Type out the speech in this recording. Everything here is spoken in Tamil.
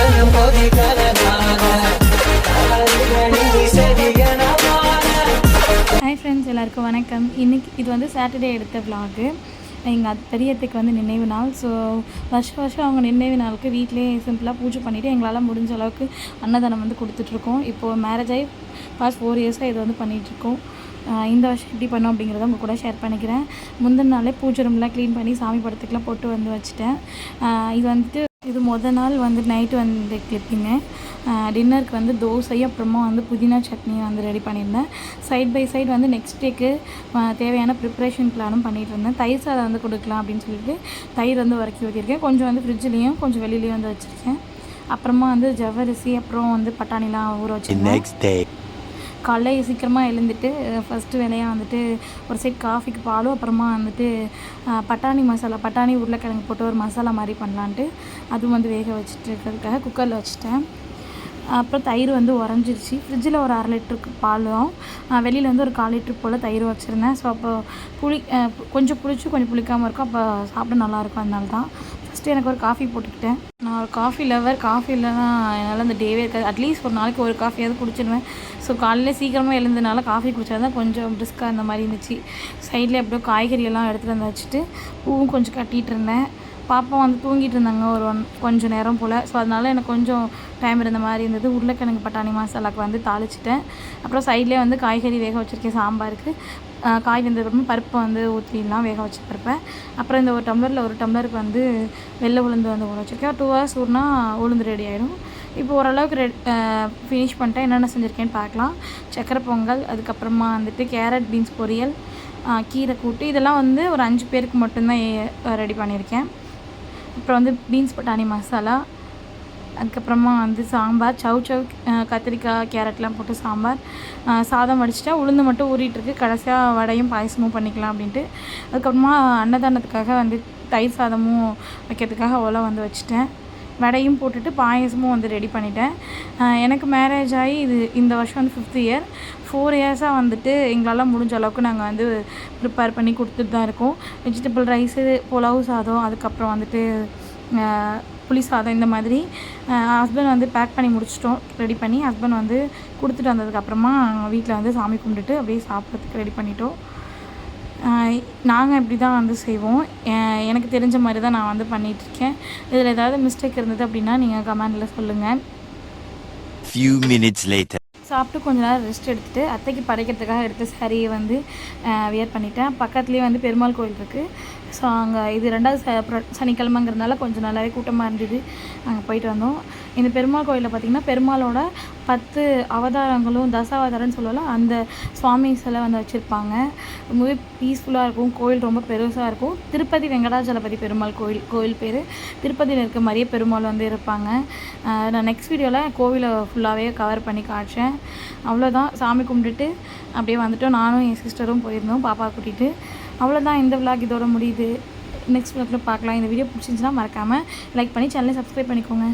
ஹாய் ஃப்ரெண்ட்ஸ், எல்லாருக்கும் வணக்கம். இன்றைக்கி இது வந்து சாட்டர்டே எடுத்த விலாகு. எங்கள் பெரியத்துக்கு வந்து நினைவு நாள். ஸோ வருஷம் அவங்க நினைவு நாளுக்கு வீட்டிலே சிம்பிளாக பூஜை பண்ணிவிட்டு எங்களால் முடிஞ்ச அளவுக்கு அன்னதானம் வந்து கொடுத்துட்ருக்கோம். இப்போது மேரேஜ் ஆகி பாஸ்ட் 4 இயர்ஸாக இது வந்து பண்ணிகிட்ருக்கோம். இந்த வருஷம் எப்படி பண்ணோம் அப்படிங்கிறத உங்கள் கூட ஷேர் பண்ணிக்கிறேன். முந்தின நாளே பூஜை ரூம்லாம் க்ளீன் பண்ணி சாமி படத்துக்குலாம் போட்டு வந்து வச்சுட்டேன். இது மொதல் நாள் வந்து நைட்டு வந்து கிளிப்பிங்க. டின்னருக்கு வந்து தோசை, அப்புறமா வந்து புதினா சட்னி வந்து ரெடி பண்ணியிருந்தேன். சைட் பை சைடு வந்து நெக்ஸ்ட் டேக்கு தேவையான ப்ரிப்ரேஷன் பிளானும் பண்ணிகிட்டு இருந்தேன். தயிர் சாதம் வந்து கொடுக்கலாம் அப்படின்னு சொல்லிட்டு தயிர் வந்து வதக்கி ஊற்றிருக்கேன். கொஞ்சம் வந்து ஃப்ரிட்ஜ்லேயும் கொஞ்சம் வெளியிலையும் வந்து வச்சுருக்கேன். அப்புறமா வந்து ஜவ்வரிசி, அப்புறம் வந்து பட்டாணிலாம் ஊற வச்சுருக்கேன். காலைல சீக்கிரமாக எழுந்துட்டு ஃபஸ்ட்டு வேலையாக வந்துட்டு ஒரு செட் காஃபிக்கு பாலும், அப்புறமா வந்துட்டு பட்டாணி மசாலா, பட்டாணி உருளைக்கிழங்கு போட்டு ஒரு மசாலா மாதிரி பண்ணலான்ட்டு அதுவும் வந்து வேக வச்சுட்டு இருக்கிறதுக்காக குக்கரில் வச்சுட்டேன். அப்புறம் தயிர் வந்து உறைஞ்சிருச்சு. ஃப்ரிட்ஜில் ஒரு 1/2 லிட்டருக்கு பாலும், வெளியில் வந்து ஒரு 1/4 லிட்டர் போல் தயிர் வச்சுருந்தேன். ஸோ அப்போ கொஞ்சம் புளிச்சு கொஞ்சம் புளிக்காமல் இருக்கும். அப்போ சாப்பிட நல்லாயிருக்கும். அதனால தான் ஃபஸ்ட்டு எனக்கு ஒரு காஃபி போட்டுக்கிட்டேன். நான் ஒரு காஃபி லவர். காஃபி இல்லைன்னா என்னால் அந்த டேவே இருக்காது. அட்லீஸ்ட் ஒரு நாளைக்கு ஒரு காஃபியாவது குடிச்சிடுவேன். ஸோ காலையில் சீக்கிரமாக எழுந்ததுனால காஃபி குடித்தா தான் கொஞ்சம் பிரிஸ்காக அந்த மாதிரி இருந்துச்சு. சைடில் எப்படியோ காய்கறியெல்லாம் எடுத்துகிட்டு வந்து வச்சுட்டு பூவும் கொஞ்சம் கட்டிகிட்டு இருந்தேன். பாப்பா வந்து தூங்கிட்டு இருந்தாங்க கொஞ்சம் நேரம் போல். ஸோ அதனால் எனக்கு கொஞ்சம் டைம் இருந்த மாதிரி இருந்தது. உருளைக்கிழங்கு பட்டாணி மசாலாவுக்கு வந்து தாளிச்சிட்டேன். அப்புறம் சைட்லேயே வந்து காய்கறி வேக வச்சுருக்கேன். சாம்பாருக்கு காய் வெந்ததுக்கப்புறம் பருப்பை வந்து ஊற்றிடலாம், வேக வச்சு பருப்பேன். அப்புறம் இந்த ஒரு டம்ளருக்கு வந்து வெள்ளை உளுந்து வந்து ஊற வச்சுருக்கேன். 2 hours ஊறினா உளுந்து ரெடி ஆகிடும். இப்போ ஓரளவுக்கு ஃபினிஷ் பண்ணிட்டேன். என்னென்ன செஞ்சுருக்கேன்னு பார்க்கலாம். சக்கரை பொங்கல், அதுக்கப்புறமா வந்துட்டு கேரட் பீன்ஸ் பொரியல், கீரை கூட்டு. இதெல்லாம் வந்து ஒரு 5 பேருக்கு மட்டும்தான் ரெடி பண்ணியிருக்கேன். அப்புறம் வந்து பீன்ஸ் பட்டாணி மசாலா, அதுக்கப்புறமா வந்து சாம்பார், சவ் கத்திரிக்காய் கேரட்லாம் போட்டு சாம்பார், சாதம் வடிச்சிட்டேன். உளுந்து மட்டும் ஊறிட்டுருக்கு. கடைசியாக வடையும் பாயசமும் பண்ணிக்கலாம் அப்படின்ட்டு. அதுக்கப்புறமா அன்னதானத்துக்காக வந்து தயிர் சாதமும் வைக்கிறதுக்காக அவ்வளோ வந்து வச்சுட்டேன். வடையும் போட்டுட்டு பாயசமும் வந்து ரெடி பண்ணிட்டேன். எனக்கு மேரேஜ் ஆகி இந்த வருஷம் வந்து 5th இயர். 4 இயர்ஸாக வந்துட்டு எங்களால் முடிஞ்ச அளவுக்கு நாங்கள் வந்து ப்ரிப்பேர் பண்ணி கொடுத்துட்டு தான் இருக்கோம். வெஜிடபிள் ரைஸு, புலாவ் சாதம், அதுக்கப்புறம் வந்துட்டு புளி சாதம், இந்த மாதிரி ஹஸ்பண்ட் வந்து பேக் பண்ணி முடிச்சிட்டோம். ரெடி பண்ணி ஹஸ்பண்ட் வந்து கொடுத்துட்டு வந்ததுக்கப்புறமா வீட்டில் வந்து சாமி கும்பிட்டுட்டு அப்படியே சாப்பிட்றதுக்கு ரெடி பண்ணிட்டோம். நாங்கள் இப்படி தான் வந்து செய்வோம். எனக்கு தெரிஞ்ச மாதிரி தான் நான் வந்து பண்ணிகிட்ருக்கேன். இதில் ஏதாவது மிஸ்டேக் இருந்தது அப்படின்னா நீங்கள் கமெண்டில் சொல்லுங்கள். Few minutes later. சாப்பிட்டு கொஞ்ச நேரம் ரெஸ்ட் எடுத்துகிட்டு அத்தைக்கு படைக்கிறதுக்காக எடுத்த சாரியை வந்து வியர் பண்ணிட்டேன். பக்கத்துலேயே வந்து பெருமாள் கோயில் இருக்குது. ஸோ அங்கே இது 2வது சனிக்கிழமைங்கிறதுனால கொஞ்சம் நல்லாவே கூட்டமாக இருந்தது. அங்கே போயிட்டு வந்தோம். இந்த பெருமாள் கோயிலில் பார்த்திங்கன்னா பெருமாளோட 10 அவதாரங்களும் தசாவதாரம்னு சொல்லலாம், அந்த சுவாமி சிலை வந்து வச்சுருப்பாங்க. ரொம்பவே பீஸ்ஃபுல்லாக இருக்கும். கோயில் ரொம்ப பெருசாக இருக்கும். திருப்பதி வெங்கடாஜலபதி பெருமாள் கோயில் பேர். திருப்பதியில் இருக்க மாதிரியே பெருமாள் வந்து இருப்பாங்க. நான் நெக்ஸ்ட் வீடியோவில் கோவிலை ஃபுல்லாகவே கவர் பண்ணி காட்டுறேன். அவ்வளோதான். சாமி கும்பிட்டுட்டு அப்படியே வந்துட்டோம். நானும் என் சிஸ்டரும் போயிருந்தோம் பாப்பா கூட்டிகிட்டு. அவ்வளோதான். இந்த விலாக் இதோட முடியுது. நெக்ஸ்ட் விலாகில் பார்க்கலாம். இந்த வீடியோ பிடிச்சிருந்துச்சுன்னா மறக்காமல் லைக் பண்ணி சேனலை சப்ஸ்கிரைப் பண்ணிக்கோங்க.